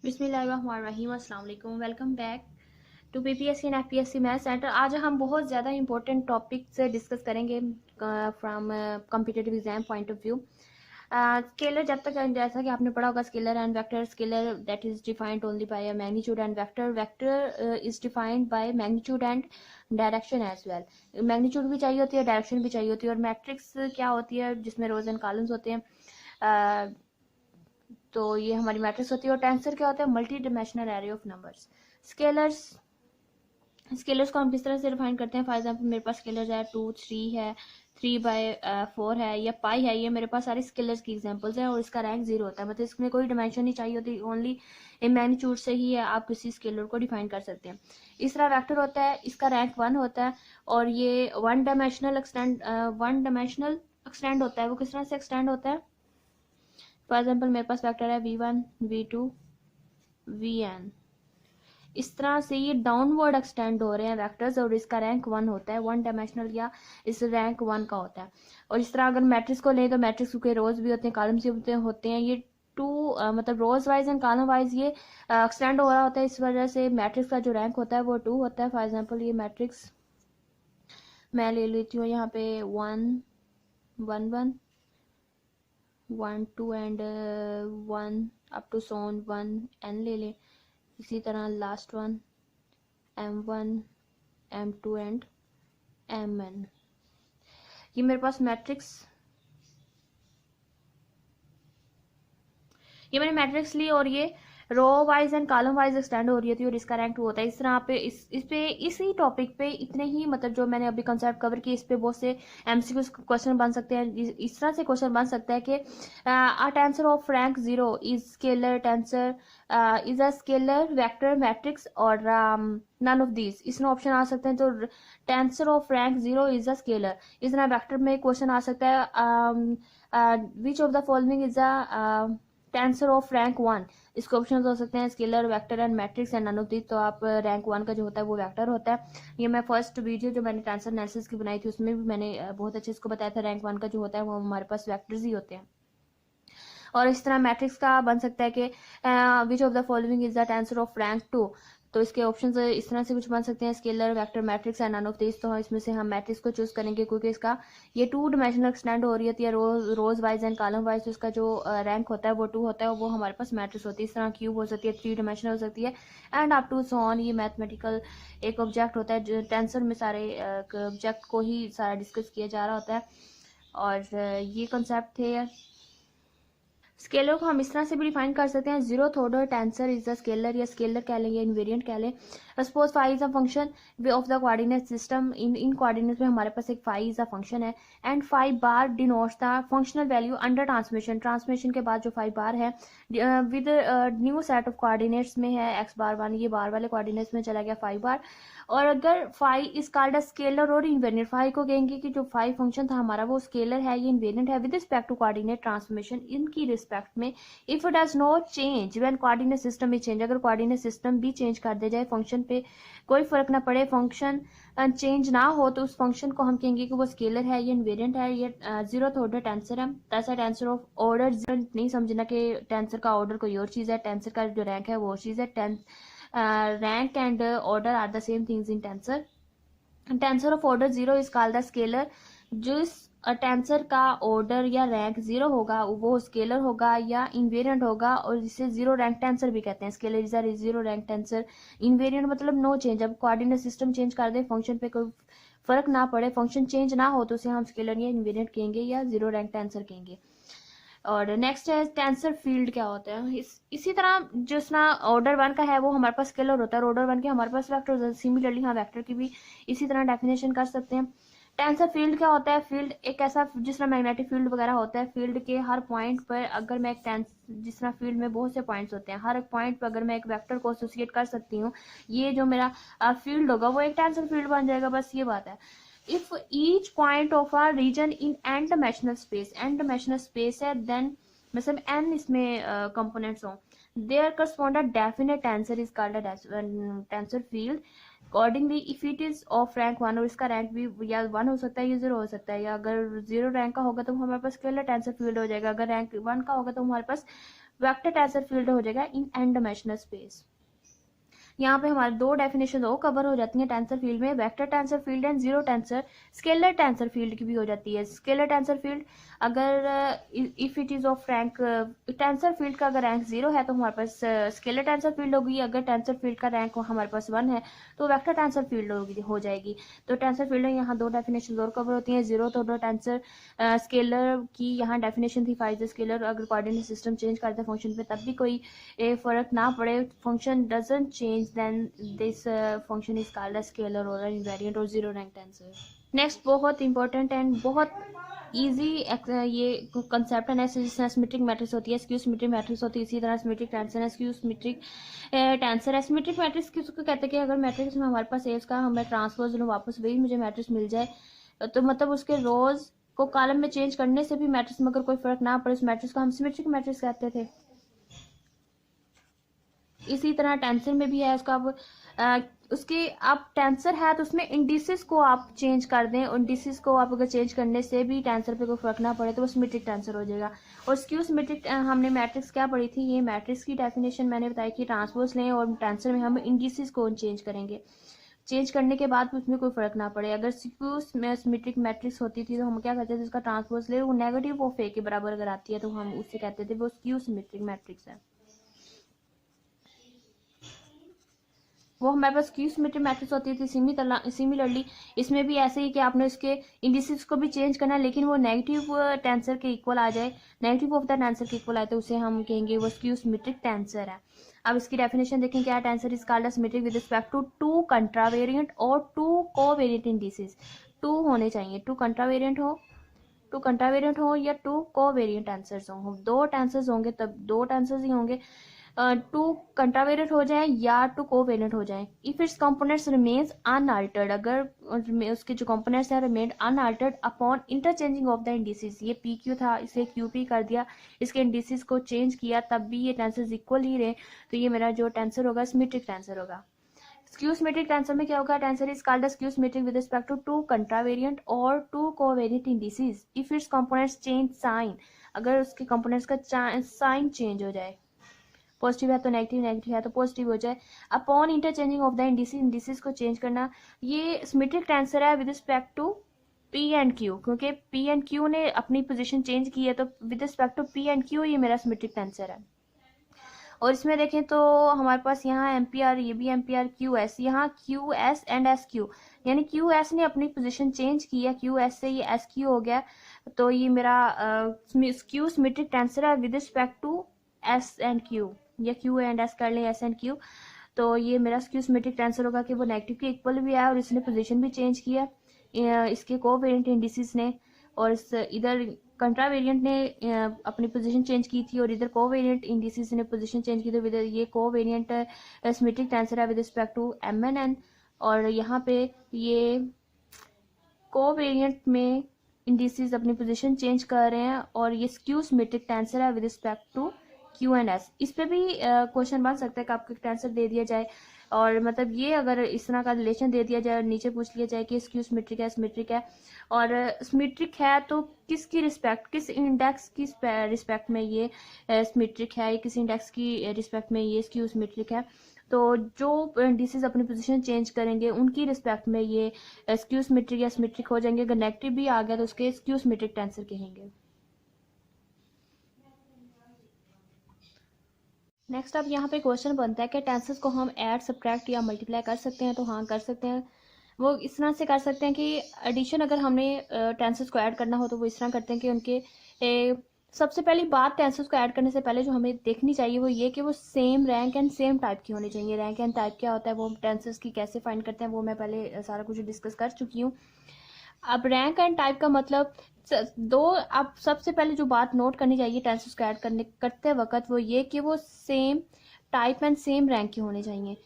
बिस्मिल्लाहिर्रहमानिर्रहीम, अस्सलाम वालेकुम। Welcome back to PPSC and FPSC math centre. आज हम बहुत ज़्यादा इंपॉर्टेंट टॉपिक से डिस्कस करेंगे from competitive exam point of view. Scalar, जब तक जैसा कि आपने पढ़ा होगा, scalar and vector. Scalar that is defined only by a magnitude and vector. Vector is defined by magnitude and direction as well. Magnitude भी चाहिए होती है, डायरेक्शन भी चाहिए होती है। और मैट्रिक्स क्या होती है, जिसमें रोज एंड कॉलम्स होते हैं, तो ये हमारी मैट्रिक्स होती है। और टेंसर क्या होता है, multi dimensional array of numbers. Scalars, scalars को हम किस तरह से डिफाइन करते हैं। फॉर एग्जांपल, मेरे पास स्केलर्स है 2, 3 है, 3/4 है, या पाई है। ये मेरे पास सारे स्केलर्स की एग्जांपल्स हैं और इसका रैंक 0 होता है, मतलब इसमें कोई डिमेंशन नहीं चाहिए होती, ओनली मैग्नीट्यूड से ही है आप किसी स्केलर को डिफाइन कर सकते हैं। इस तरह वेक्टर होता है, इसका रैंक 1 होता है और ये वन डायमेंशनल एक्सटेंड होता है। वो किस तरह से एक्सटेंड होता है, फॉर एग्जाम्पल मेरे पास वेक्टर है v1, v2, vn। इस तरह से ये डाउनवर्ड एक्सटेंड हो रहे हैं वेक्टर्स और इसका रैंक 1 होता है, वन डायमेंशनल, या इस रैंक 1 का होता है। और इस तरह अगर मैट्रिक्स को लें तो मैट्रिक्स के रोज भी होते हैं, कॉलम्स भी होते हैं। ये मतलब रोज वाइज एंड कॉलम वाइज ये एक्सटेंड हो रहा होता है। इस वजह से मैट्रिक्स का जो रैंक होता है वो 2 होता है। फॉर एग्जाम्पल, ये मैट्रिक्स मैं ले लेती हूँ यहाँ पे 1 1 1 1 2 एंड 1 अप टू सोन 1 n ले लें। इसी तरह last one m1 m2 and mn। ये मेरे पास मैट्रिक्स, ये मैंने मैट्रिक्स ली और ये row wise and column wise extend हो रही थी और इसका रैंक 2 होता है। इस तरह पे इस पे इसी टॉपिक पे इतने ही, मतलब जो मैंने अभी कंसेप्ट कवर किए, इस पे बहुत से एमसीक्यू क्वेश्चन बन सकते हैं। इस तरह से क्वेश्चन बन सकता है कि a tensor of rank 0 is scalar tensor is a scalar vector matrix और नन ऑफ दीज। इसमें ऑप्शन आ सकते हैं, तो tensor of rank 0 is a scalar. इस तरह वेक्टर में क्वेश्चन आ सकता है which of the following is a tensor of rank 1। इसके ऑप्शन हो सकते हैं scalar, vector and matrix and none of these. तो आप रैंक 1 का जो होता है वो वेक्टर होता है। ये मैं फर्स्ट वीडियो जो मैंने टेंसर एनालिसिस की बनाई थी उसमें भी मैंने बहुत अच्छे इसको बताया था। रैंक 1 का जो होता है वो हमारे पास वेक्टर्स ही होते हैं। और इस तरह मैट्रिक्स का बन सकता है कि विच of the following is the tensor of rank 2। तो इसके ऑप्शन इस तरह से कुछ बन सकते हैं, scalar, vector, matrix and none of this. तो इसमें से हम मैट्रिक्स को चूज करेंगे क्योंकि इसका ये 2 डायमेंशनल एक्सटेंड हो रही है रोज वाइज एंड कॉलम वाइज। तो इसका जो रैंक होता है वो 2 होता है और वो हमारे पास मैट्रिक्स होती है। इस तरह क्यूब हो सकती है, 3 डायमेंशनल हो सकती है and up to so on. ये मैथमेटिकल एक ऑब्जेक्ट होता है, जो टेंसर में सारे ऑब्जेक्ट को ही सारा डिस्कस किया जा रहा होता है। और ये कंसेप्ट थे। स्केलर को हम इस तरह से भी डिफाइन कर सकते हैं, zeroth order tensor is a scalar, या स्केलर कह लें या इनवेरिएंट कह लें। Suppose phi is a function of the coordinate system. इन कोऑर्डिनेट में हमारे पास एक फाई इज अ फंक्शन है and phi bar denotes the functional value under transmission. Transmission के बाद जो फाई बार है with new set of coordinates में है x बार 1, ये बार वाले कोऑर्डिनेट्स में चला गया फाई बार। और अगर phi is called a scalar और इनवेरिएंट, फाई को कहेंगे कि जो फाई फंक्शन था हमारा वो स्केलर है, ये इनवेरिएंट है with respect to coordinate transformation. इनकी रिस्पेक्ट में if it does not change when coordinate system is change, अगर कोऑर्डिनेट सिस्टम भी चेंज कर दे जाए, फंक्शन पे कोई फर्क ना पड़े, फंक्शन चेंज ना हो, तो उस फंक्शन को हम कहेंगे कि वो स्केलर है, ये इनवेरिएंट है, ये जीरोथ ऑर्डर टेंसर है। ऐसा टेंसर ऑफ ऑर्डर नहीं समझना कि टेंसर का ऑर्डर कोई और चीज है, टेंसर का जो रैंक है वो और चीज है। Rank and order are the same things in tensor. Tensor of order 0 is called the scalar. जिस टेंसर का ऑर्डर या रैंक 0 होगा वो स्केलर होगा या इनवेरिएंट होगा, और जिसे 0 रैंक टेंसर भी कहते हैं। Scalar is a 0 rank tensor. Invariant मतलब नो चेंज, अब कोऑर्डिनेट सिस्टम चेंज कर दे, फंक्शन पे कोई फर्क ना पड़े, फंक्शन चेंज ना हो, तो उसे हम स्केलर या इनवेरिएंट कहेंगे या 0 रैंक टेंसर कहेंगे। और नेक्स्ट है टेंसर फील्ड क्या होता है। इसी तरह जिस ना ऑर्डर 1 का है वो हमारे पास स्केलर होता है और ऑर्डर 1 के हमारे पास वेक्टर होता है। सिमिलरली हाँ, वेक्टर की भी इसी तरह डेफिनेशन कर सकते हैं। टेंसर फील्ड क्या होता है, फील्ड एक ऐसा जिस तरह मैग्नेटिक फील्ड वगैरह होता है, फील्ड के हर पॉइंट पर अगर मैं एक जिस तरह फील्ड में बहुत से पॉइंट्स होते हैं, हर एक पॉइंट पर अगर मैं एक वेक्टर को एसोसिएट कर सकती हूँ, ये जो मेरा फील्ड होगा वो एक टेंसर फील्ड बन जाएगा। बस ये बात है। If each point of a region in N dimensional space, N dimensional space है, देन मतलब एन इसमें कंपोनेंट्स हों, there correspond a definite tensor is called a tensor field. Accordingly if it is of rank 1, और इसका rank भी या 1 हो सकता है या 0 हो सकता है, या अगर 0 रैंक का होगा तो हमारे पास स्केलर टेंसर फील्ड हो जाएगा, अगर रैंक 1 का होगा तो हमारे पास वेक्टर टेंसर फील्ड हो जाएगा इन एन डायमेंशनल स्पेस। यहाँ पे हमारे दो डेफिनेशन और कवर हो जाती हैं टेंसर फील्ड में, vector tensor field and zero tensor scalar tensor field की भी हो जाती है। स्केलर टेंसर फील्ड अगर if it is of rank, tensor field का अगर रैंक 0 है तो हमारे पास स्केलर टेंसर फील्ड होगी, अगर टेंसर फील्ड का रैंक हमारे पास 1 है तो वेक्टर टेंसर फील्ड हो जाएगी। तो टेंसर फील्ड में यहाँ दो डेफिनेशन और कवर होती हैं, जीरो तो टेंसर स्केलर की यहाँ डेफिनेशन थी फाइव स्केलर, अगर कोऑर्डिनेट सिस्टम चेंज करते हैं फंक्शन पे तब भी कोई फर्क ना पड़े, function doesn't change, then this function is called a scalar or an invariant or zero rank tensor। Next बहुत इंपॉर्टेंट एंड बहुत इजी ये कंसेप्ट है, जिसमें सिमेट्रिक मैट्रिक्स होती है, स्क्यू सिमेट्रिक मैट्रिक्स होती है, इसी तरह सिमेट्रिक टेंसर है, स्क्यू सिमेट्रिक टेंसर है। सिमेट्रिक मैट्रिक्स किसको कहते हैं कि अगर मैट्रिक्स में हमारे पास एज का हमें ट्रांसपोज लूँ वापस वही मुझे मैट्रिक्स मिल जाए, तो मतलब उसके रोज को कॉलम में चेंज करने से भी मैट्रिक्स में अगर कोई फर्क ना पड़े उस मैट्रिक्स को हम सिमेट्रिक मैट्रिक्स कहते थे। इसी तरह टेंसर में भी है, उसका अब उसके आप टेंसर है तो उसमें इंडिसेस को आप चेंज कर दें, इंडिसेस को आप अगर चेंज करने से भी टेंसर पे कोई फर्क ना पड़े तो वो सिमेट्रिक टेंसर हो जाएगा। और स्क्यू सिमेट्रिक हमने मैट्रिक्स क्या पढ़ी थी, ये मैट्रिक्स की डेफिनेशन मैंने बताई कि ट्रांसपोज लें और टेंसर में हम इंडिसेस को चेंज करेंगे, चेंज करने के बाद उसमें कोई फर्क ना पड़े। अगर स्क्यू सिमेट्रिक मैट्रिक्स होती थी तो हम क्या कहते थे, उसका ट्रांसपोज ले वो नेगेटिव ऑफ ए के बराबर अगर आती है तो हम उससे कहते थे वो स्क्यू सिमेट्रिक मैट्रिक्स है। वो हमारे पास स्क्यू सिमेट्रिक मैट्रिक्स होती थी। सिमिलरली इसमें भी ऐसे ही कि आपने इसके इंडिसेस को भी चेंज करना है लेकिन वो नेगेटिव टेंसर के इक्वल आ जाए, नेगेटिव ऑफ द टेंसर के इक्वल आए तो उसे हम कहेंगे वो स्क्यू सिमेट्रिक टेंसर है। अब इसकी डेफिनेशन देखें क्या, tensor is called a symmetric with respect to two contravariant और टू कोवेरिएंट इंडिसेस। टू होने चाहिए, टू कंट्रावेरिएंट हो या टू कोवेरिएंट टेंसर्स हो, दो टेंसर्स होंगे तब दो टेंसर्स ही होंगे, टू कंट्रावेरिएंट हो जाए या टू कोवेरिएंट हो जाए। If its components remains unaltered, अगर उसके जो कंपोनेंट्स है remain unaltered upon interchanging of the indices, ये पी क्यू था इसे क्यू पी कर दिया, इसके इंडिसेस को चेंज किया तब भी ये टेंसर्स इक्वल ही रहे, तो ये मेरा जो टेंसर होगा सिमेट्रिक टेंसर होगा। स्क्यू सिमेट्रिक टेंसर में क्या होगा, tensor is called skew symmetric with respect to two contravariant और two covariant indices if its components change sign, अगर उसके कंपोनेंट्स का साइन चेंज हो जाए, पॉजिटिव है तो नेगेटिव, नेगेटिव है तो पॉजिटिव हो जाए, upon interchanging of the indices, indices को चेंज करना। ये सिमेट्रिक टेंसर है with respect to P and Q, क्योंकि पी एंड क्यू ने अपनी पोजीशन चेंज की है तो with respect to P and Q ये मेरा सिमेट्रिक टेंसर है। और इसमें देखें तो हमारे पास यहाँ एम्पियर, ये भी एम्पियर, क्यू एस, यहाँ Q S and S Q, यानी क्यू एस ने अपनी पोजीशन चेंज की है, क्यू एस से ये एस क्यू हो गया, तो ये मेरा क्यू सिमेट्रिक टेंसर है with respect to S and Q, या क्यू एंड एस कर लें, एस एंड क्यू, तो ये मेरा स्क्यू सिमेट्रिक टेंसर होगा कि वो नेगेटिव के इक्वल भी आया और इसने पोजीशन भी चेंज किया इसके कोवेरिएंट इंडिसेस ने, और इधर कंट्रावेरिएंट ने अपनी पोजीशन चेंज की थी और इधर कोवेरिएंट इंडिसेस ने पोजीशन चेंज की, तो इधर ये कोवेरिएंट सिमेट्रिक टेंसर है with respect to M N N, और यहाँ पे ये कोवेरिएंट में इंडिसेस अपनी पोजीशन चेंज कर रहे हैं और ये स्क्यू सिमेट्रिक टेंसर है with respect to Q and S. इस पे भी क्वेश्चन बन सकता है कि आपको टेंसर दे दिया जाए और मतलब ये अगर इस तरह का रिलेशन दे दिया जाए और नीचे पूछ लिया जाए कि स्क्यू सिमेट्रिक है, सिमेट्रिक है, और सिमेट्रिक है तो किसकी रिस्पेक्ट, किस इंडेक्स की रिस्पेक्ट में ये सिमेट्रिक है, किस इंडेक्स की रिस्पेक्ट में ये स्क्यू सिमेट्रिक है, तो जो इंडिसेस अपनी पोजीशन चेंज करेंगे उनकी रिस्पेक्ट में ये स्क्यू सिमेट्रिक या सिमेट्रिक हो जाएंगे। अगर नेगेटिव भी आ गया तो उसके स्क्यू सिमेट्रिक टेंसर कहेंगे। नेक्स्ट अब यहाँ पे क्वेश्चन बनता है कि टेंसेस को हम ऐड, सब्ट्रैक्ट या मल्टीप्लाई कर सकते हैं, तो हाँ कर सकते हैं। वो इस तरह से कर सकते हैं कि एडिशन अगर हमने टेंसेस को ऐड करना हो तो वो इस तरह करते हैं कि उनके सबसे पहली बात टेंसेस को ऐड करने से पहले जो हमें देखनी चाहिए वो ये कि वो same rank and same type की होनी चाहिए। रैंक एंड टाइप क्या होता है, वो टेंसेस की कैसे फाइंड करते हैं वो मैं पहले सारा कुछ डिस्कस कर चुकी हूँ। अब रैंक एंड टाइप का मतलब दो, आप सबसे पहले जो बात नोट करनी चाहिए टेंसेस को ऐड करते वक्त वो ये कि वो same type and same rank के होने चाहिए।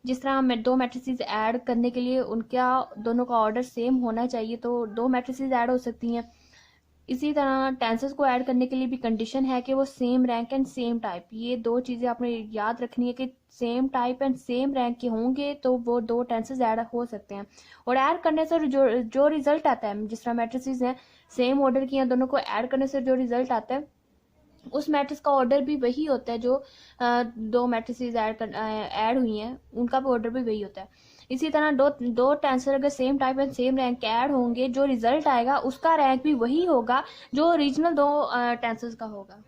जिस तरह हम दो मैट्रिसेस ऐड करने के लिए उनका दोनों का ऑर्डर सेम होना चाहिए तो दो मैट्रिसेस ऐड हो सकती हैं। इसी तरह टेंसेस को ऐड करने के लिए भी कंडीशन है कि वो same rank and same type, ये दो चीज़ें आपने याद रखनी है कि same type and same rank के होंगे तो वो दो टेंसेस ऐड हो सकते हैं। और ऐड करने से जो रिजल्ट आता है, जिस तरह मैट्रिसेस हैं सेम ऑर्डर की हैं, दोनों को ऐड करने से जो रिजल्ट आता है उस मैट्रिक्स का ऑर्डर भी वही होता है जो दो मैट्रिसेस ऐड हुई हैं, उनका भी ऑर्डर भी वही होता है। इसी तरह दो दो टेंसर अगर same type and same rank add होंगे, जो रिजल्ट आएगा उसका रैंक भी वही होगा जो ओरिजिनल दो टेंसर्स का होगा।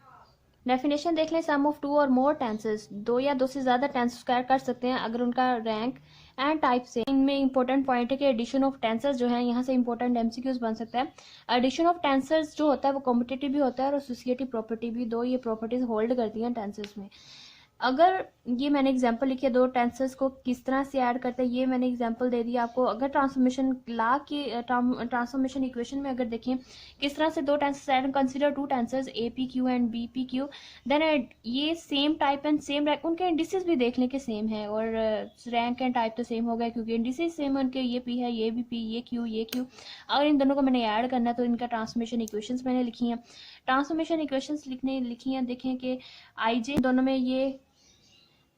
डेफिनेशन देख लें, सम ऑफ टू और मोर टेंसेस, दो या दो से ज्यादा टेंसेस को ऐड कर सकते हैं अगर उनका रैंक एंड टाइप से। इनमें इंपॉर्टेंट पॉइंट है कि एडिशन ऑफ टेंसर्स जो है, यहाँ से इंपॉर्टेंट एमसीक्यूज बन सकता है। एडिशन ऑफ टेंसर्स जो होता है वो कॉम्पिटेटिव भी होता है और एसोसिएटिव प्रॉपर्टी भी, दो ये प्रॉपर्टीज होल्ड करती हैं टेंसर्स में। अगर ये मैंने एग्जांपल लिखी है दो टेंसर्स को किस तरह से ऐड करते हैं, ये मैंने एग्जांपल दे दिया आपको। अगर ट्रांसफॉर्मेशन ला की ट्रांसफॉर्मेशन इक्वेशन में अगर देखें किस तरह से दो tensors add, consider two tensors A P Q and B P Q, then ये same type and same rank, उनके इंडिसेस भी देख लें कि सेम है, और रैंक एंड टाइप तो सेम हो गया क्योंकि इंडिसेस सेम है उनके, ये पी है, ये भी पी, ये क्यू, ये क्यू। अगर इन दोनों को मैंने ऐड करना है तो इनका ट्रांसफॉर्मेशन इक्वेशंस मैंने लिखी हैं। ट्रांसफॉर्मेशन इक्वेशंस लिखी हैं, देखें कि आई जे दोनों में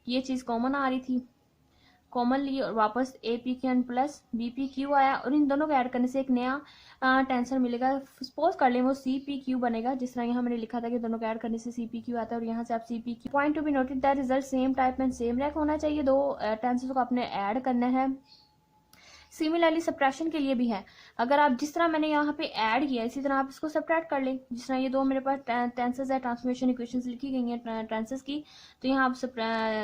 ये चीज़ कॉमन आ रही थी, कॉमन ली और वापस A P Q N plus B P Q आया, और इन दोनों को ऐड करने से एक नया टेंसर मिलेगा। सपोज कर लें वो सी पी क्यू बनेगा, जिस तरह यहाँ मैंने लिखा था कि दोनों को ऐड करने से सी पी क्यू आता है, और यहाँ से आप C P Q. Point to be noted that result same type and same rank होना चाहिए, दो टेंसर्स को आपने ऐड करना है। सिमिलरली सब्ट्रैक्शन के लिए भी है, अगर आप जिस तरह मैंने यहाँ पे ऐड किया इसी तरह आप इसको सब्ट्रैक्ट कर लें। जिस तरह ये दो मेरे पास टेंसेस है, ट्रांसफॉर्मेशन इक्वेशंस लिखी गई हैं टेंसेस की, तो यहाँ आप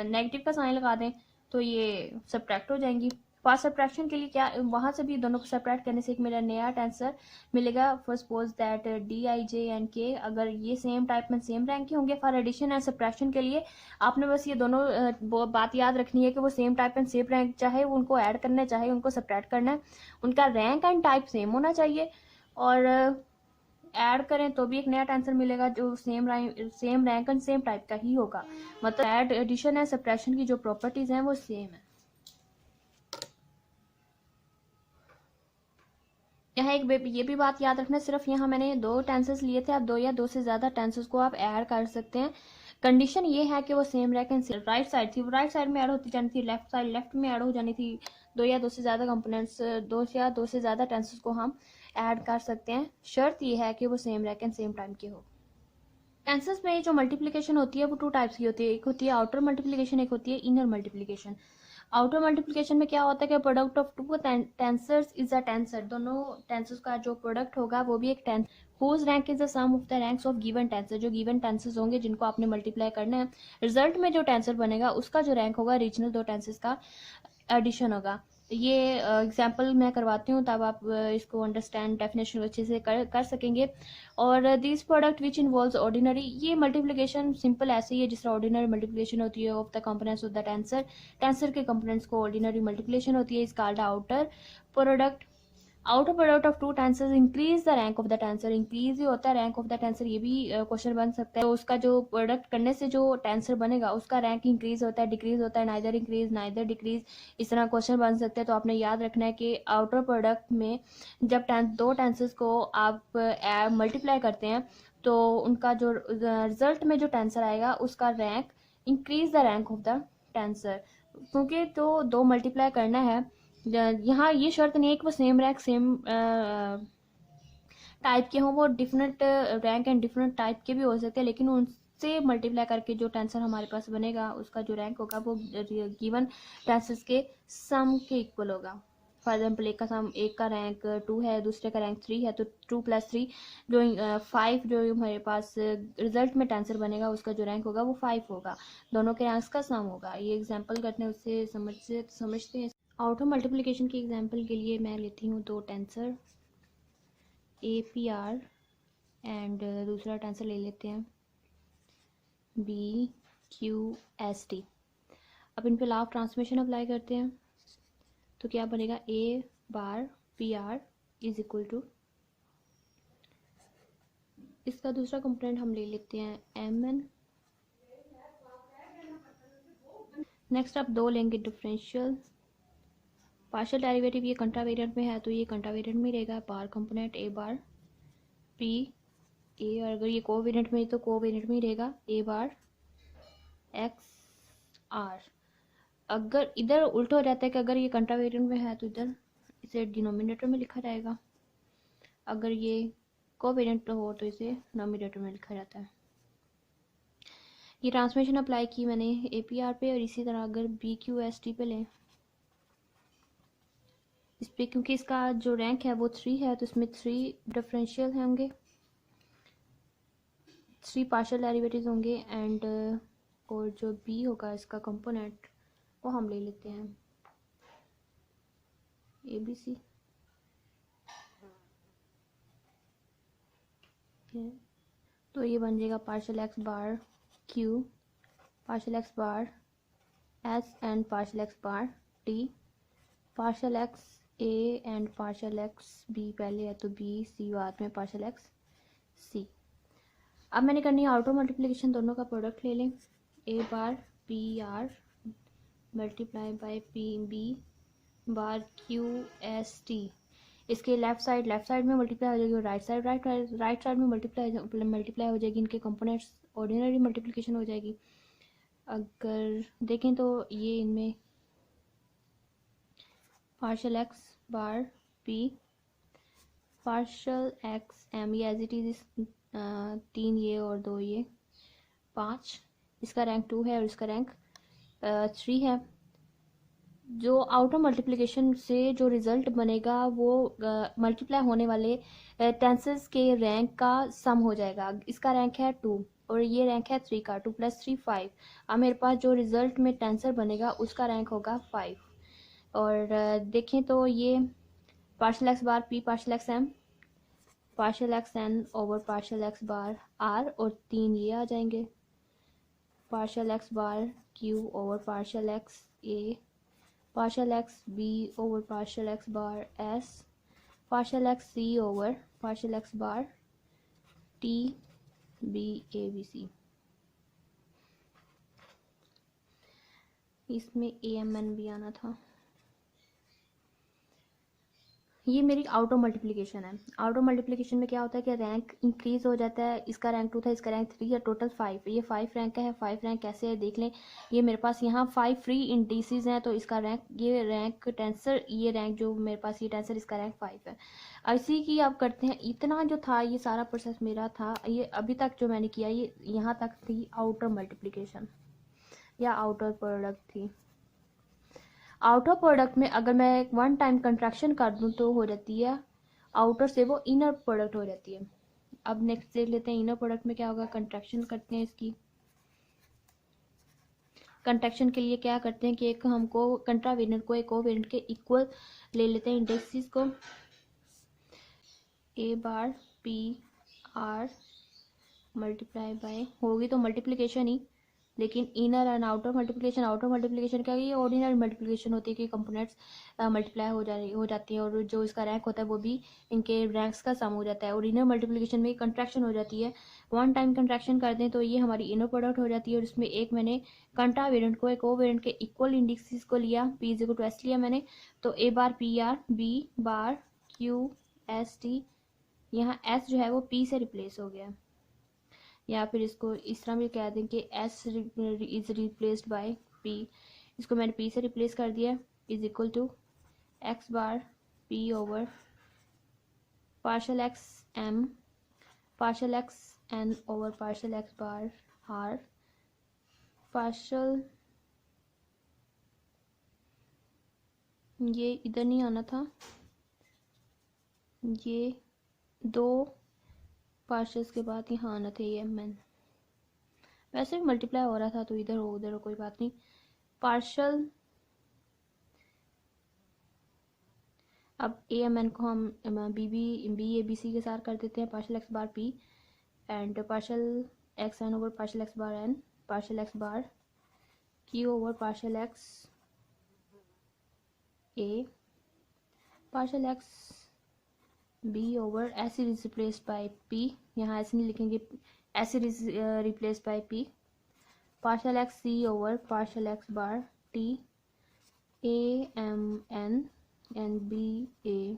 नेगेटिव का साइन लगा दें तो ये सब्ट्रैक्ट हो जाएंगी। फास्ट सब्ट्रैक्शन के लिए क्या, वहां से भी दोनों को सब्ट्रैक्ट करने से एक मेरा नया टेंसर मिलेगा। For suppose that D I J and के, अगर ये सेम टाइप में सेम रैंक के होंगे। फॉर एडिशन एंड सब्ट्रैक्शन के लिए आपने बस ये दोनों बात याद रखनी है कि वो same type and same rank, चाहे उनको ऐड करना है चाहे उनको सब्ट्रैक्ट करना है, उनका रैंक एंड टाइप सेम होना चाहिए। और ऐड करें तो भी एक नया टेंसर मिलेगा जो same rank and same type का ही होगा। मतलब ऐड एडिशन एंड सब्ट्रैक्शन की जो प्रॉपर्टीज हैं वो सेम है। यहाँ एक ये भी बात याद रखना, सिर्फ यहाँ मैंने दो टेंसेस लिए थे, आप दो या दो से ज्यादा टेंसेस को आप ऐड कर सकते हैं। कंडीशन ये है कि वो same rank and right side थी, वो राइट साइड में ऐड होती जानी थी, लेफ्ट साइड लेफ्ट में ऐड हो जानी थी। दो या दो से ज्यादा कंपोनेंट्स, दो या दो से ज्यादा टेंसेस को हम ऐड कर सकते हैं, शर्त ये है कि वो same rank and same time के हो। टेंसेस में जो मल्टीप्लिकेशन होती है वो टू टाइप्स की होती है, एक होती है आउटर मल्टीप्लिकेशन, एक होती है इनर मल्टीप्लिकेशन। आउटर मल्टीप्लिकेशन में क्या होता है कि product of two tensors is a tensor, दोनों टेंसर्स का जो प्रोडक्ट होगा वो भी एक tensor, whose rank is the sum of the ranks of given tensor, जो गिवन टेंसर्स होंगे जिनको आपने मल्टीप्लाई करना है, रिजल्ट में जो टेंसर बनेगा उसका जो रैंक होगा रीजनल दो टेंसर्स का एडिशन होगा। ये एग्जांपल मैं करवाती हूँ तब आप इसको अंडरस्टैंड डेफिनेशन अच्छे से कर सकेंगे। और this product which involves ordinary, ये मल्टीप्लिकेशन सिंपल ऐसे ही है जिस तरह ऑर्डिनरी मल्टीप्लिकेशन होती है of the components of the tensor, tensor के कंपोनेंट्स को ऑर्डिनरी मल्टीप्लिकेशन होती है, is called outer product. Outer product of two tensors increase the rank of the tensor, increase ही होता है रैंक ऑफ द टेंसर, ये भी क्वेश्चन बन सकता है। तो उसका जो प्रोडक्ट करने से जो टेंसर बनेगा उसका रैंक इंक्रीज होता है, डिक्रीज होता है, नाइदर इंक्रीज नाइदर डिक्रीज, इस तरह क्वेश्चन बन सकते हैं। तो आपने याद रखना है कि आउटर प्रोडक्ट में जब दो टेंसर्स को आप मल्टीप्लाई करते हैं तो उनका जो रिजल्ट में जो टेंसर आएगा उसका rank increase the rank of the tensor, क्योंकि तो दो मल्टीप्लाई करना है। यहाँ ये शर्त नहीं है कि वो सेम रैंक सेम टाइप के हों, वो different rank and different type के भी हो सकते हैं, लेकिन उनसे मल्टीप्लाई करके जो टेंसर हमारे पास बनेगा उसका जो रैंक होगा वो गिवन टेंसर्स के सम के इक्वल होगा। फॉर एग्जाम्पल एक का रैंक 2 है, दूसरे का रैंक 3 है, तो 2 + 3 जो 5 जो हमारे पास रिजल्ट में टेंसर बनेगा उसका जो रैंक होगा वो 5 होगा, दोनों के रैंक्स का सम होगा। ये एग्जाम्पल करने उससे समझते हैं। आउटर मल्टीप्लिकेशन की एग्जाम्पल के लिए मैं लेती हूँ दो tensor A P R and दूसरा टेंसर ले लेते हैं बी क्यू एस टी। अब इन पे लॉ ऑफ ट्रांसफॉर्मेशन अप्लाई करते हैं तो क्या बनेगा, A bar P R is equal to, इसका दूसरा कंपोनेंट हम ले लेते हैं एम एन। नेक्स्ट आप दो लेंगे डिफरेंशियल, पार्शियल डेरिवेटिव ये कंट्रावेरिएंट में है तो ये कंट्रावेरिएंट में रहेगा, बार component A bar P A, और अगर ये कोवेरिएंट में तो कोवेरिएंट में ही रहेगा ए बार एक्स आर। अगर इधर उल्टा हो जाता है कि अगर ये कंट्रावेरिएंट में है तो इधर इसे डिनोमिनेटर में लिखा जाएगा, अगर ये कोवेरिएंट हो तो इसे नोमिनेटर में लिखा जाता है। ये ट्रांसफॉर्मेशन अप्लाई की मैंने APR पे, और इसी तरह अगर BQST पे लें इस पर, क्योंकि इसका जो रैंक है वो 3 है, तो इसमें 3 डिफरेंशियल होंगे, 3 पार्शियल डेरिवेटिव्स होंगे, एंड और जो B होगा इसका कंपोनेंट वो हम ले लेते हैं ABC। तो ये बन जाएगा partial x bar Q, partial x bar S and partial x bar T, partial x A and partial x B पहले है तो B, C बाद में पार्शियल एक्स C। अब मैंने करनी है ऑटो मल्टीप्लिकेशन, दोनों का प्रोडक्ट ले लें। A bar PR multiply by PB bar QST। इसके लेफ्ट साइड में मल्टीप्लाई हो जाएगी और राइट साइड में मल्टीप्लाई हो जाएगी। इनके कंपोनेंट्स ऑर्डिनरी मल्टीप्लिकेशन हो जाएगी। अगर देखें तो ये इनमें partial x bar P, partial x M, ये एज इट इज 3 ये और 2 ये 5। इसका रैंक 2 है और इसका रैंक 3 है। जो आउटर मल्टीप्लिकेशन से जो रिजल्ट बनेगा वो मल्टीप्लाई होने वाले टेंसेस के रैंक का सम हो जाएगा। इसका रैंक है 2 और ये रैंक है 3 का, 2 + 3 5। अब मेरे पास जो रिजल्ट में टेंसर बनेगा उसका रैंक होगा 5। और देखें तो ये partial x bar P, partial x M, partial x N over partial x bar R, और 3 ये आ जाएंगे, partial x bar Q over partial x A, partial x B over partial x bar S, partial x C over partial x bar T B A B C। इसमें AMN भी आना था। ये मेरी आउटर मल्टीप्लिकेशन है। Outer multiplication में क्या होता है कि रैंक इंक्रीज हो जाता है। इसका रैंक 2 था, इसका रैंक 3 है, टोटल 5। ये 5 रैंक का है। 5 रैंक कैसे है देख लें। ये मेरे पास यहाँ 5 फ्री इंडिसेस हैं, तो इसका रैंक, ये रैंक टेंसर, ये रैंक जो मेरे पास ये टेंसर, इसका रैंक 5 है। ऐसी की आप करते हैं। इतना जो था ये सारा प्रोसेस मेरा था, ये अभी तक जो मैंने किया ये यहाँ तक थी आउटर मल्टीप्लिकेशन या आउटर प्रोडक्ट थी। आउटर प्रोडक्ट में अगर मैं 1 टाइम कंट्रैक्शन कर दूं तो हो जाती है आउटर से वो इनर प्रोडक्ट हो जाती है। अब नेक्स्ट देख लेते हैं इनर प्रोडक्ट में क्या होगा। कंट्रैक्शन करते हैं इसकी। कंट्रैक्शन के लिए क्या करते हैं कि एक हमको कंट्रावेरिएंट को एक कोवेरिएंट के इक्वल ले लेते हैं इंडेक्सेस को। A bar PR multiply by, होगी तो मल्टीप्लिकेशन ही, लेकिन इनर एंड आउटर मल्टीप्लिकेशन क्या है, ये ऑर्डिनरी मल्टीप्लिकेशन होती है कि कंपोनेंट्स मल्टीप्लाई हो जाती हैं और जो इसका रैंक होता है वो भी इनके रैंक्स का सम हो जाता है। और इनर मल्टीप्लिकेशन में कंट्रैक्शन हो जाती है। 1 टाइम कंट्रैक्शन कर दें तो ये हमारी इनर प्रोडक्ट हो जाती है। और इसमें एक मैंने कंट्रावेरिएंट को एक कोवेरिएंट के इक्वल इंडिसेस को लिया, P = S लिया मैंने, तो A bar PR B bar QST, यहाँ S जो है वो P से रिप्लेस हो गया, या फिर इसको इस तरह भी कह दें कि S is replaced by P। इसको मैंने P से रिप्लेस कर दिया, = X बार P over partial x M, partial x N over partial x bar R, partial, ये इधर नहीं आना था, ये 2 पार्शियल्स के बाद यहाँ आना था ये MN। वैसे भी मल्टीप्लाई हो रहा था तो इधर हो उधर हो कोई बात नहीं। पार्शियल, अब AMN को हम BABC के साथ कर देते हैं। Partial x bar P and partial x N over partial x bar N, partial x bar Q over partial x A, partial x B over S is replaced by P, यहाँ ऐसे नहीं लिखेंगे, S is replaced by P, partial x C over partial x bar T AMN and BABC।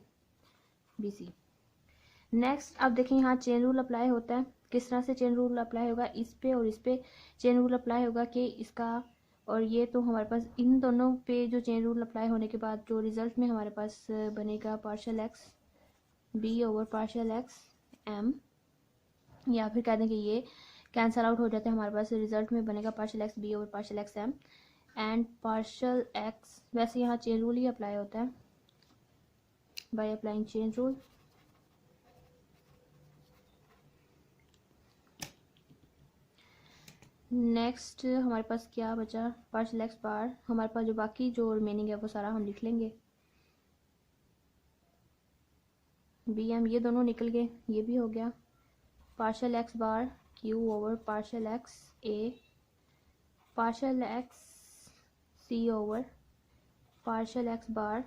Next अब देखें यहाँ chain rule apply होता है। किस तरह से चेन रूल अप्लाई होगा, इस पे और इस पे चेन रूल अप्लाई होगा कि इसका और ये, तो हमारे पास इन दोनों पे जो चेन रूल अप्लाई होने के बाद जो रिजल्ट में हमारे पास बनेगा partial x B over partial x M, या फिर कह दें कि कैंसल आउट हो जाते हैं, हमारे पास रिजल्ट में बनेगा partial X B over partial X M and partial X. वैसे यहाँ चेन रूल ही अप्लाई होता है, by applying chain rule. Next हमारे पास क्या बचा, पार्शियल एक्स बार। हमारे पास जो बाकी जो रिमेनिंग है वो सारा हम लिख लेंगे। बी एम ये दोनों निकल गए, ये भी हो गया। Partial x bar Q over partial x A, partial x C over partial x bar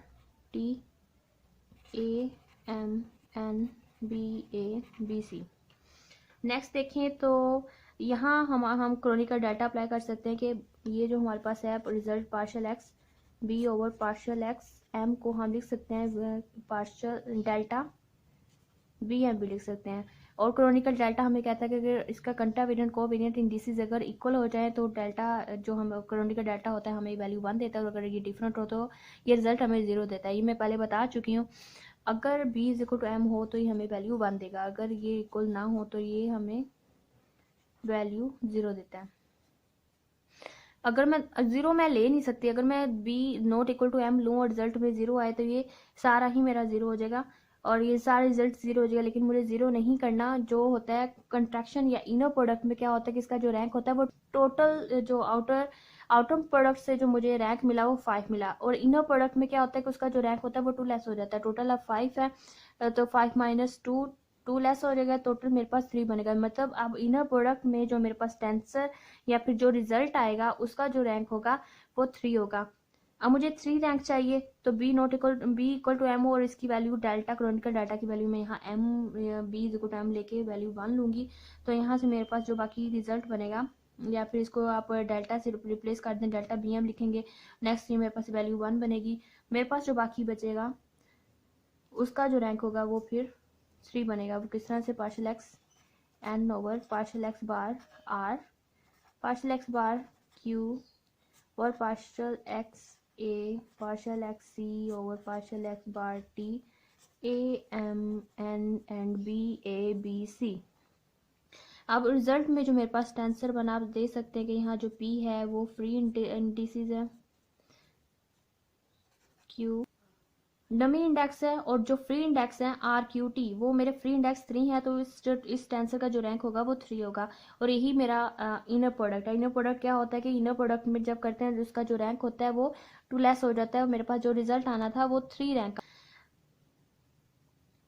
T A M N B A B C. Next देखें तो यहाँ हम क्रोनिकल डाटा अप्लाई कर सकते हैं कि ये जो हमारे पास है result partial X B over partial X M को हम लिख सकते हैं पार्शियल डेल्टा बी एम भी लिख सकते हैं। और क्रोनिकल डेल्टा हमें कहता है कि अगर इसका कंट्रावेरिएंट कोवेरिएंट इंडिसेस अगर इक्वल हो जाए तो डेल्टा जो हम क्रोनिकल डेल्टा होता है हमें वैल्यू 1 देता है, और अगर ये डिफरेंट हो तो ये रिजल्ट हमें 0 देता है। ये मैं पहले बता चुकी हूँ। अगर B is equal to M हो तो ये हमें वैल्यू 1 देगा, अगर ये इक्वल ना हो तो ये हमें वैल्यू 0 देता है। अगर मैं 0 मैं ले नहीं सकती, अगर मैं B not equal to M लूँ और रिजल्ट में 0 आए तो ये सारा ही मेरा 0 हो जाएगा और ये सारा रिजल्ट 0 हो जाएगा। लेकिन मुझे 0 नहीं करना। जो होता है कंट्रैक्शन या इनर प्रोडक्ट में क्या होता है कि इसका जो रैंक होता है वो टोटल जो आउटर प्रोडक्ट से जो मुझे रैंक मिला वो 5 मिला, और इनर प्रोडक्ट में क्या होता है कि उसका जो रैंक होता है वो 2 लेस हो जाता है। टोटल अब 5 है तो 5 माइनस 2 लेस हो जाएगा, टोटल मेरे पास 3 बनेगा। मतलब अब इनर प्रोडक्ट में जो मेरे पास टेंसर या फिर जो रिजल्ट आएगा उसका जो रैंक होगा वो 3 होगा। अब मुझे 3 रैंक चाहिए तो बी इक्वल टू एम और इसकी वैल्यू डेल्टा क्रोनिकल डाटा की वैल्यू में यहाँ M B is equal to M लेके वैल्यू 1 लूँगी। तो यहाँ से मेरे पास जो बाकी रिजल्ट बनेगा, या फिर इसको आप डेल्टा से रिप्लेस कर दें, डेल्टा बी एम लिखेंगे। नेक्स्ट ये मेरे पास वैल्यू 1 बनेगी। मेरे पास जो बाकी बचेगा उसका जो रैंक होगा वो फिर 3 बनेगा। वो किस तरह से, partial x N over partial x bar R, partial x bar Q और partial x A partial x C over partial x bar T A M N and B A B C. अब result में जो मेरे पास tensor बना आप दे सकते हैं कि यहाँ जो पी है वो फ्री इंडिसेस है, क्यू डमी इंडेक्स है, और जो फ्री इंडेक्स है आर क्यू टी वो मेरे फ्री इंडेक्स 3 है। तो इस टेंसर का जो रैंक होगा वो 3 होगा, और यही मेरा इनर प्रोडक्ट है। इनर प्रोडक्ट क्या होता है कि इनर प्रोडक्ट में जब करते हैं उसका जो रैंक होता है वो 2 लेस हो जाता है, और मेरे पास जो रिजल्ट आना था वो 3 रैंक।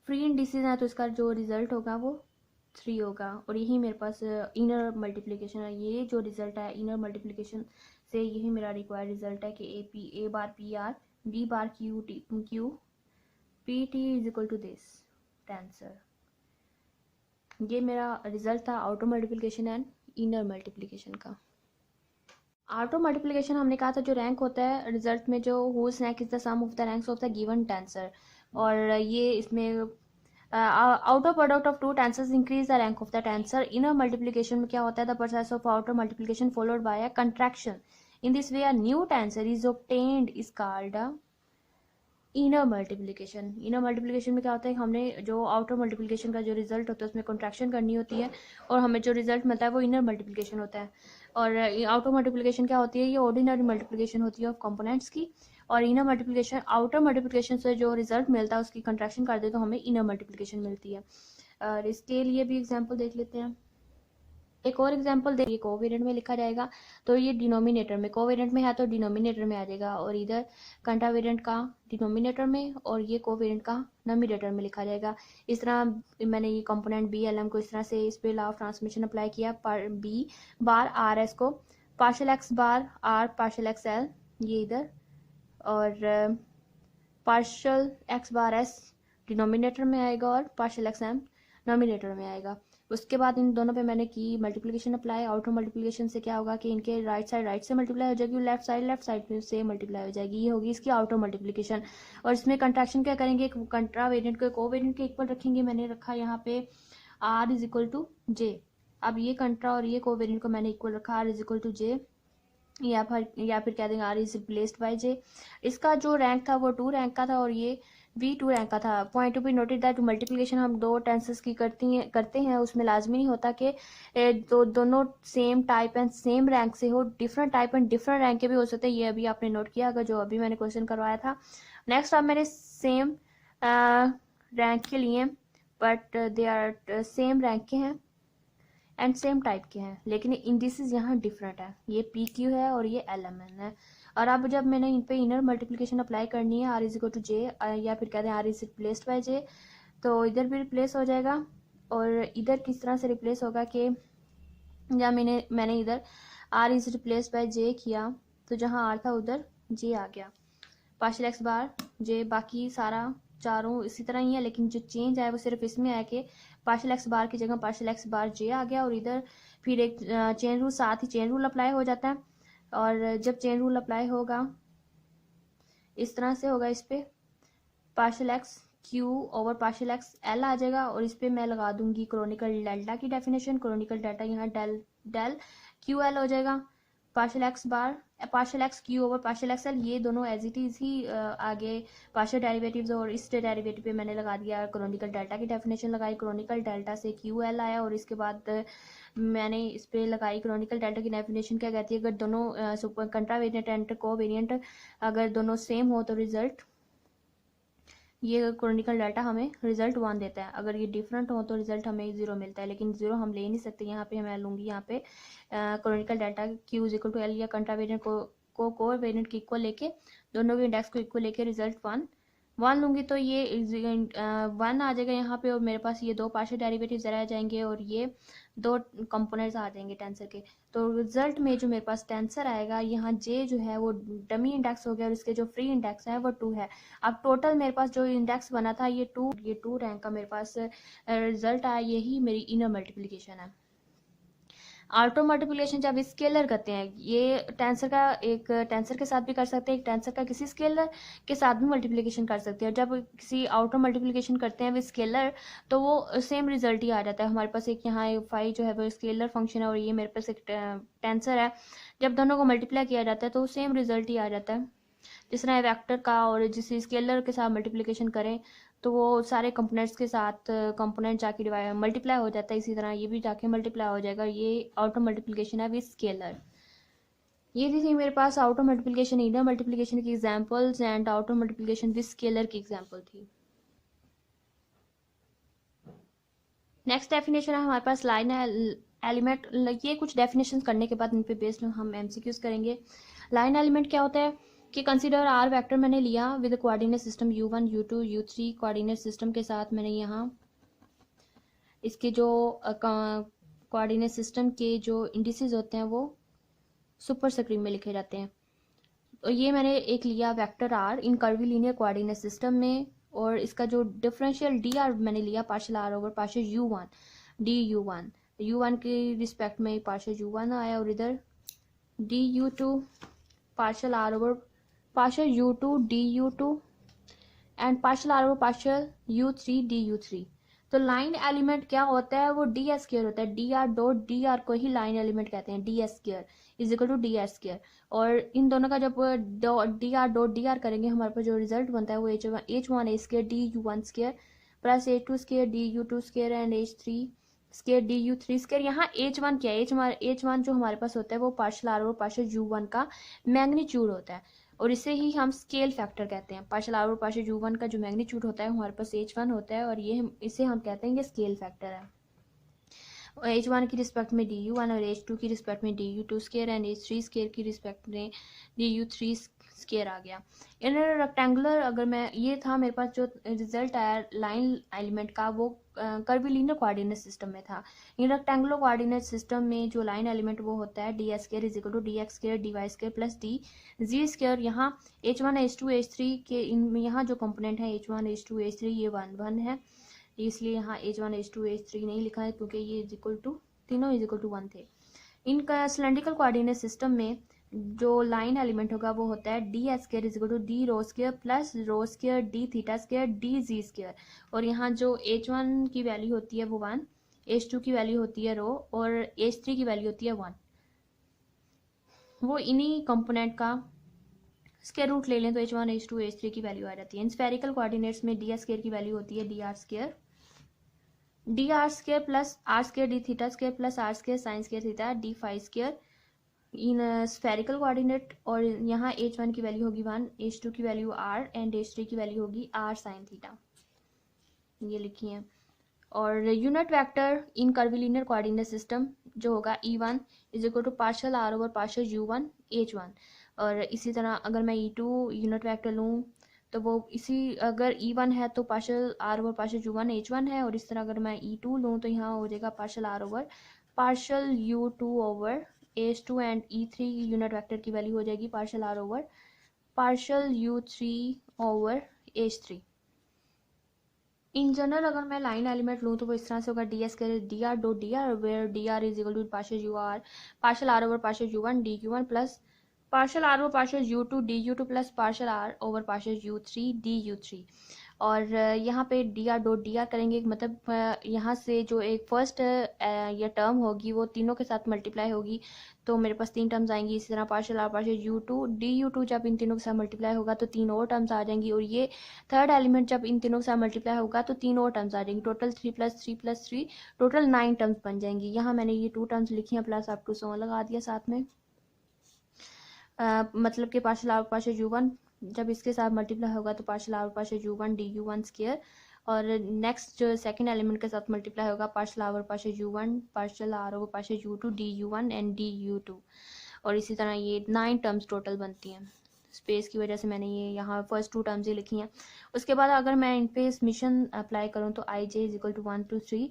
फ्री इंडिसेस है तो इसका जो रिजल्ट होगा वो 3 होगा, और यही मेरे पास इनर मल्टीप्लिकेशन है। ये जो रिजल्ट है इनर मल्टीप्लिकेशन से यही मेरा रिक्वायर्ड रिजल्ट है कि A bar P R B bar Q P T is equal to this tensor. ये मेरा रिजल्ट था outer multiplication and inner multiplication का। आउटर मल्टीप्लिकेशन हमने कहा था जो रैंक होता है रिजल्ट में, जो whose rank is the sum of the ranks of the given tensor, और ये इसमें outer product of 2 tensors increase the rank of the tensor. Inner multiplication में क्या होता है, the process of outer multiplication followed by a contraction. In this way, a new tensor is obtained is called a inner multiplication. Inner multiplication में क्या होता है, हमने जो आउटर मल्टीप्लिकेशन का जो रिजल्ट होता है उसमें कॉन्ट्रैक्शन करनी होती है, और हमें जो रिजल्ट मिलता है वो इनर मल्टीप्लिकेशन होता है। और आउटर मल्टीप्लिकेशन क्या होती है, ये ऑर्डिनरी मल्टीप्लिकेशन होती है ऑफ कंपोनेंट्स की, और इनर मल्टीप्लिकेशन आउटर मल्टीप्लिकेशन से जो रिजल्ट मिलता है उसकी कॉन्ट्रैक्शन कर दे तो हमें इनर मल्टीप्लिकेशन मिलती है। और इसके लिए भी एग्जाम्पल देख लेते हैं। एक और एग्जांपल देखिए, कोवेरिएंट में लिखा जाएगा तो ये डिनोमिनेटर में, कोवेरिएंट में है तो डिनोमिनेटर में आ जाएगा, और इधर कंट्रावेरिएंट का डिनोमिनेटर में और ये कोवेरिएंट का नोमिनेटर में लिखा जाएगा। इस तरह मैंने ये कंपोनेंट बी एल एम को इस तरह से इस पे लॉ ऑफ ट्रांसमिशन अप्लाई किया। बी बार आर एस को partial x bar R partial x L ये इधर, और partial x bar S denominator में आएगा और पार्शियल एक्स एम नोमिनेटर में आएगा। उसके बाद इन दोनों पे मैंने की मल्टीप्लिकेशन अप्लाई। आउटर मल्टीप्लिकेशन से क्या होगा कि इनके राइट साइड से मल्टीप्लाई हो जाएगी, लेफ्ट साइड से मल्टीप्लाई हो जाएगी, ये होगी इसकी आउटर मल्टीप्लिकेशन। और इसमें कंट्रैक्शन क्या करेंगे, कंट्रावेरिएंट को कोवेरिएंट के इक्वल रखेंगे। मैंने रखा यहाँ पे आर इज इक्वल टू जे। अब ये कंट्रा और ये कोवेरिएंट को मैंने इक्वल रखा आर इज इक्वल टू जे, या फिर कह देंगे are is replaced by J. इसका जो रैंक था वो 2 रैंक का था, और ये V2 रैंक का था। Point to be noted that multiplication हम दो टेंसेस की करते हैं उसमें लाजमी नहीं होता कि दोनों same type and same rank से हो, different type and different rank के भी हो सकते हैं। ये अभी आपने नोट किया अगर जो अभी मैंने क्वेश्चन करवाया था। नेक्स्ट अब मैंने सेम रैंक के लिए but they are same rank के हैं एंड सेम टाइप के हैं, लेकिन इंडिसेस यहाँ डिफरेंट है। ये पी क्यू है और ये एल एम एन है। और अब जब मैंने इन पे इनर मल्टीप्लिकेशन अप्लाई करनी है, आर इज इक्वल टू जे या फिर कहते हैं are is replaced by J, तो इधर भी रिप्लेस हो जाएगा। और इधर किस तरह से रिप्लेस होगा कि या मैंने इधर are is replaced by J किया तो जहाँ आर था उधर जे आ गया। पार्शियल एक्स बार जे, बाकी सारा चारों इसी तरह ही है, लेकिन जो चेंज आया वो सिर्फ इसमें आया कि पार्शियल एक्स बार की जगह पार्शियल एक्स बार जे आ गया। और इधर फिर एक चेन रूल, साथ ही चेन रूल अप्लाई हो जाता है। और जब चेन रूल अप्लाई होगा इस तरह से होगा, इस पे partial x Q over partial x L आ जाएगा। और इस पे मैं लगा दूंगी क्रोनिकल डेल्टा की डेफिनेशन। क्रोनिकल डेल्टा यहाँ डेल डेल क्यू एल हो जाएगा। Partial x bar partial x Q over partial x L, ये दोनों एज इट इज ही आगे पार्शियल डेरिवेटिव्स, और इस डेरिवेटिव पे मैंने लगा दिया क्रोनिकल डेल्टा की डेफिनेशन लगाई। क्रोनिकल डेल्टा से क्यू एल आया और इसके बाद मैंने इस पे लगाई क्रोनिकल डेल्टा की डेफिनेशन क्या कहती है, अगर दोनों सुपर कंट्रावेरिएंट एंड कोवेरिएंट अगर दोनों सेम हो तो रिजल्ट, ये क्रोनिकल डाटा हमें रिजल्ट 1 देता है। अगर ये डिफरेंट हो तो रिजल्ट हमें 0 मिलता है, लेकिन 0 हम ले नहीं सकते। यहाँ पे मैं लूँगी यहाँ पे क्रोनिकल डाटा Q is equal to L या कंट्रावेरिएंट को कोवेरिएंट की इक्वल लेके, दोनों के इंडेक्स को इक्वल लेके रिजल्ट 1 लूँगी तो ये 1 आ जाएगा यहाँ पे। और मेरे पास ये दो पार्शियल डेरिवेटिव्स रह जाएंगे और ये दो कंपोनेंट्स आ जाएंगे टेंसर के। तो रिजल्ट में जो मेरे पास टेंसर आएगा, यहाँ जे जो है वो डमी इंडेक्स हो गया और इसके जो फ्री इंडेक्स है वो 2 है। अब टोटल मेरे पास जो इंडेक्स बना था ये 2 रैंक का मेरे पास रिजल्ट आया। यही मेरी इनर मल्टीप्लिकेशन है। ऑटो मल्टीप्लिकेशन जब स्केलर करते हैं, ये टेंसर के साथ भी कर सकते हैं, एक टेंसर का किसी स्केलर के साथ भी मल्टीप्लिकेशन कर सकते हैं। जब किसी ऑटो मल्टीप्लिकेशन करते हैं विद स्केलर तो वो सेम रिजल्ट ही आ जाता है। हमारे पास एक यहाँ फाई जो है वो स्केलर फंक्शन है और ये मेरे पास एक टेंसर है। जब दोनों को मल्टीप्लाई किया जाता है तो सेम रिजल्ट ही आ जाता है। जिस तरह वेक्टर का और जिस स्केलर के साथ मल्टीप्लिकेशन करें तो वो सारे कंपोनेंट्स के साथ कंपोनेंट जाके डिवाइड मल्टीप्लाई हो जाता है, इसी तरह ये भी जाके मल्टीप्लाई हो जाएगा। ये ऑटो मल्टीप्लिकेशन है विद स्केलर। ये थी मेरे पास ऑटो मल्टीप्लिकेशन इनर मल्टीप्लिकेशन की examples and auto multiplication with scalar की एग्जांपल थी। नेक्स्ट डेफिनेशन है हमारे पास लाइन एलिमेंट। ये कुछ डेफिनेशन करने के बाद इन पे बेस्ड हम एमसीक्यूज करेंगे। लाइन एलिमेंट क्या होता है कि कंसीडर आर वेक्टर मैंने लिया with coordinate system u1 u2 u3 coordinate system के साथ। मैंने यहाँ इसके जो कोऑर्डिनेट सिस्टम के जो इंडिसेस होते हैं वो सुपर स्क्रीन में लिखे जाते हैं। तो ये मैंने एक लिया vector R in curvilinear coordinate system में, और इसका जो डिफरेंशियल डी आर मैंने लिया partial R over partial u1 D u1 की रिस्पेक्ट में पार्शियल u1 आया, और इधर D u2 partial R over partial u2 D u2 and partial R over partial u3 D u3। तो लाइन एलिमेंट क्या होता है, वो डी एस स्क्वायर होता है। D R dot D R को ही लाइन एलिमेंट कहते हैं। D S square is equal to D S square. और इन दोनों का जब D R dot D R करेंगे हमारे पास जो रिजल्ट बनता है वो h1 a square D u1 square plus h2 square D u2 square and h3 square D u3 square. यहाँ h1 क्या है, h1 जो हमारे पास होता है वो पार्शियल आर और पार्शियल u1 का मैग्नीट्यूड होता है, और इसे ही हम स्केल फैक्टर कहते हैं। पार्शियल आर और पार्शियल u1 का जो मैग्नीट्यूड होता है हमारे पास h1 होता है, और इसे हम कहते हैं ये स्केल फैक्टर है। h1 की रिस्पेक्ट में du1 और h2 की रिस्पेक्ट में du2 square and h3 square की रिस्पेक्ट में du3 स्क्वायर आ गया। इन रेक्टेंगुलर अगर मैं ये था मेरे पास जो रिजल्ट आया लाइन एलिमेंट का वो कर्वीलिनियर कोऑर्डिनेट सिस्टम में था। इन रेक्टेंगुलर कोऑर्डिनेट सिस्टम में जो लाइन एलिमेंट वो होता है D S square is equal to D X square D Y square plus D Z square. यहाँ h1 h2 h3 के यहाँ जो कंपोनेंट है h1 h2 h3 ये 1 है, इसलिए यहाँ h1 h2 h3 नहीं लिखा है क्योंकि ये इज इक्वल टू तीनों इज इक्वल टू 1 थे। इनका सिलेंड्रिकल कोऑर्डिनेट सिस्टम में जो लाइन एलिमेंट होगा वो होता है D S square is equal to D rho square plus rho square D theta square D Z square. और यहाँ जो h1 की वैल्यू होती है वो 1, h2 की वैल्यू होती है रो और h3 की वैल्यू होती है 1। वो इन्हीं कंपोनेंट का स्क्वायर रूट ले लें तो H1 H2 H3 की वैल्यू आ जाती है। इन स्फेरिकल कोऑर्डिनेट्स में डी स्क्वायर की वैल्यू होती है D R square plus R square D theta square plus R square sine square theta D phi square in spherical coordinate. और यहाँ H1 की वैल्यू होगी 1, H2 की वैल्यू R एंड H3 की value होगी R साइन थीटा, ये लिखी है। और unit vector in curvilinear coordinate system जो होगा E1 is equal to partial R over partial U1 H1। और इसी तरह अगर मैं E2 यूनिट वेक्टर लूँ तो वो इसी, अगर E1 है तो partial R over partial U1 H1 है, और इस तरह अगर मैं E2 लूँ तो यहाँ हो जाएगा partial R over partial U2 over H2 and E3 unit vector की वैल्यू हो जाएगी partial R over partial U3 over H3। In general अगर मैं लाइन एलिमेंट लूँ तो वो इस तरह से होगा डी एस के D R dot D R, where D R is equal to partial U R partial R over partial U1 D U1 plus partial R over partial U2 D U2 plus partial R over partial U3 D U3। और यहाँ पे D R dot D R करेंगे, मतलब यहाँ से जो एक first ये टर्म होगी वो तीनों के साथ मल्टीप्लाई होगी, तो मेरे पास 3 टर्म्स आएंगी। इसी तरह partial R partial U2 D U2 जब इन तीनों के साथ मल्टीप्लाई होगा तो 3 और टर्म्स आ जाएंगी, और ये थर्ड एलिमेंट जब इन तीनों के साथ मल्टीप्लाई होगा तो 3 और टर्म्स आ जाएंगी। Total 3 plus 3 plus 3 total 9 terms बन जाएंगी। यहाँ मैंने ये 2 टर्म्स लिखी हैं प्लस अप टू सो लगा दिया साथ में। मतलब कि पार्शियल आर पार्शियल U1 जब इसके साथ मल्टीप्लाई होगा तो partial R partial U1 D U1 square, और नेक्स्ट जो सेकंड एलिमेंट के साथ मल्टीप्लाई होगा partial R partial U1 partial R over partial U2 D U1 and D U2। और इसी तरह ये 9 टर्म्स टोटल बनती हैं। स्पेस की वजह से मैंने ये यहाँ फर्स्ट 2 टर्म्स ही लिखी हैं। उसके बाद अगर मैं इन पे समेशन अप्लाई करूँ तो I J is equal to 1 to 3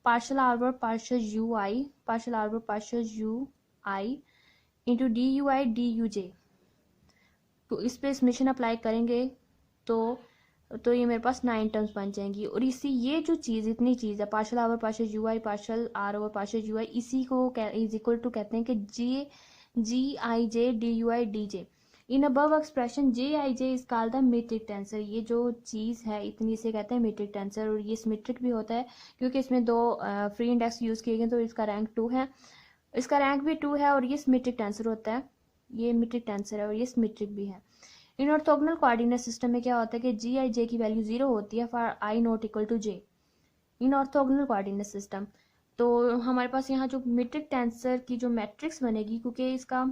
partial R over partial U I partial R over partial U I into D U I D U J. तो इस पे समेशन अप्लाई करेंगे तो ये मेरे पास 9 टर्म्स बन जाएंगी। और इसी ये जो चीज़ इतनी चीज़ है partial over partial U I partial R over partial U I, इसी को इज इक्वल टू कहते हैं कि G I J D U I D J. In above expression J I J is called the metric tensor. ये जो चीज़ है इतनी से कहते हैं मीट्रिक टेंसर, और ये सिमेट्रिक भी होता है क्योंकि इसमें 2 फ्री इंडेक्स यूज़ किए गए, तो इसका रैंक 2 है, इसका रैंक भी 2 है, और ये सिमेट्रिक टेंसर होता है। ये मीट्रिक टेंसर है और ये सिमेट्रिक भी है। इन ऑर्थोगोनल कोऑर्डिनेट सिस्टम में क्या होता है कि जी आई जे की वैल्यू 0 होती है for I not equal to J in orthogonal coordinate system. तो हमारे पास यहाँ जो मीट्रिक टेंसर की जो मैट्रिक्स बनेगी, क्योंकि इसका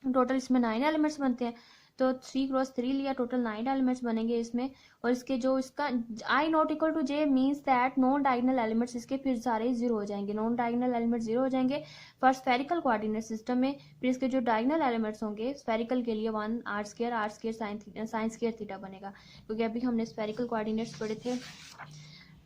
टोटल इसमें 9 एलिमेंट्स बनते हैं, तो 3 क्रॉस 3 लिया, टोटल 9 एलिमेंट्स बनेंगे इसमें। और इसके जो इसका I not equal to J means that non diagonal elements इसके फिर सारे 0 हो जाएंगे, नॉन डायगोनल एलिमेंट्स 0 हो जाएंगे फॉर स्फेरिकल कोऑर्डिनेट सिस्टम में। फिर इसके जो डायगोनल एलिमेंट्स होंगे स्फेरिकल के लिए 1 R square sine square theta बनेगा, क्योंकि अभी हमने स्फेरिकल कोऑर्डिनेट्स पढ़े थे।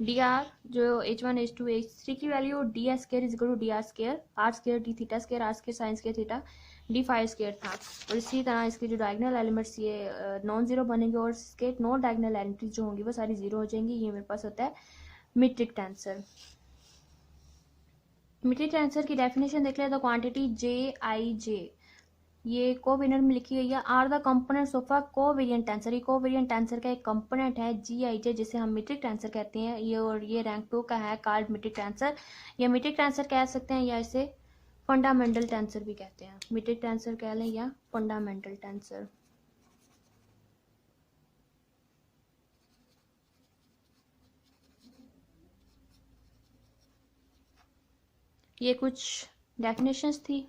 डी आर जो H1 H2 H3 की value D S square is equal to D R square D theta square R square sine square theta D phi square था। और इसी तरह इसके जो डायगोनल एलिमेंट्स ये नॉन जीरो बनेंगे, और इसके नॉन डायगोनल एलिमेंट्स जो होंगी वो सारी 0 हो जाएंगी। ये मेरे पास होता है मीट्रिक टेंसर। मीट्रिक टेंसर की डेफिनेशन देख ले तो क्वांटिटी जे आई जे ये कोवेरिएंट में लिखी गई है, are the components of a covariant tensor. ये कोवेरिएंट टेंसर का एक कंपोनेंट है जी आई जे, जिसे हम मीट्रिक टेंसर कहते हैं। ये और ये रैंक 2 का है कॉल्ड मीट्रिक टेंसर, या मीट्रिक टेंसर कह सकते हैं, या इसे फंडामेंटल टेंसर भी कहते हैं। मीट्रिक टेंसर कह लें या फंडामेंटल टेंसर। ये कुछ डेफिनेशंस थी।